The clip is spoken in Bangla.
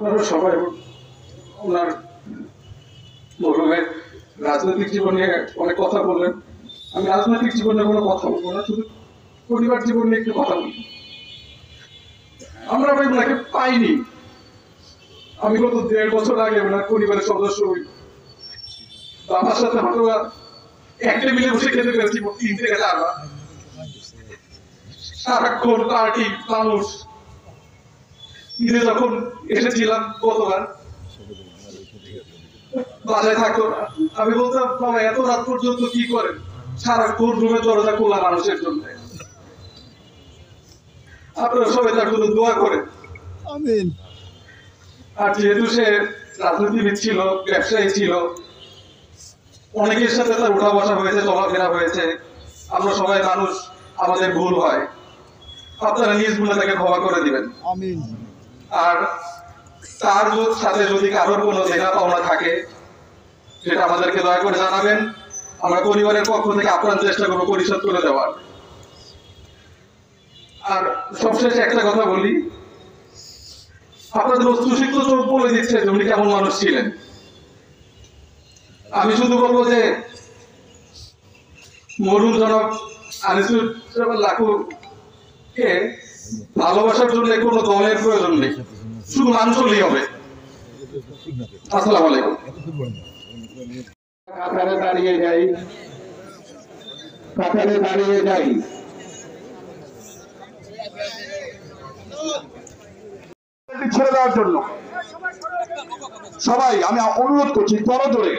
আপনারা সবাই ওনার মরহুমের রাজনৈতিক জীবন নিয়ে অনেক কথা বললেন। আমি রাজনৈতিক জীবনে কোনো কথা বলবো না, শুধু পরিবার জীবন নিয়ে একটু কথা বলি। আমরা ভাই ওনাকে পাইনি। আমি গত 1.5 বছর আগে ওনার পরিবারের সদস্য হই। বাবার সাথে হয়তো এক টেবিলে বসে খেতে পেরেছি 3 থেকে 4 বার। সারাক্ষণ পার্টি মানুষ। ঈদে যখন এসেছিলাম গতবার বাসায় থাকতো না, আমি বলতাম বাবা এত রাত পর্যন্ত কি করেন? সারাক্ষণ রুমের দরজা খোলা মানুষের জন্য। আপনারা সবাই তার জন্য দোয়া করেন। আমিন। আর যেহেতু সে রাজনীতিবিদ ছিল, ব্যবসায়ী ছিল, অনেকের সাথে তার উঠা বসা হয়েছে, চলাফেরা হয়েছে। আমরা সবাই মানুষ, আমাদের ভুল হয়। আপনারা নিজ ভুলে তাকে ক্ষমা করে দিবেন। আমিন। আর তার সাথে যদি কারোর কোনো দেনা পাওনা থাকে সেটা আমাদেরকে দয়া করে জানাবেন। আমরা পরিবারের পক্ষ থেকে আপ্রাণ চেষ্টা করবো পরিশোধ করে দেওয়ার। আর সবশেষে একটা কথা বলি, আপনাদের অস্ত্রসিক্ত চোখ বলে দিচ্ছে যে উনি কেমন মানুষ ছিলেন। আমি শুধু বলবো যে মরহুম জনাব আনিসুজ্জামান লাখুকে ভালোবাসার জন্য কোনো দলের প্রয়োজন নেই, শুধু মানুষ হলেই হবে। আসসালামু আলাইকুম। কাতারে দাঁড়িয়ে যাই, কাতারে দাঁড়িয়ে যাই। ছেড়ে দেওয়ার জন্য সবাই আমি অনুরোধ করছি করজোরে।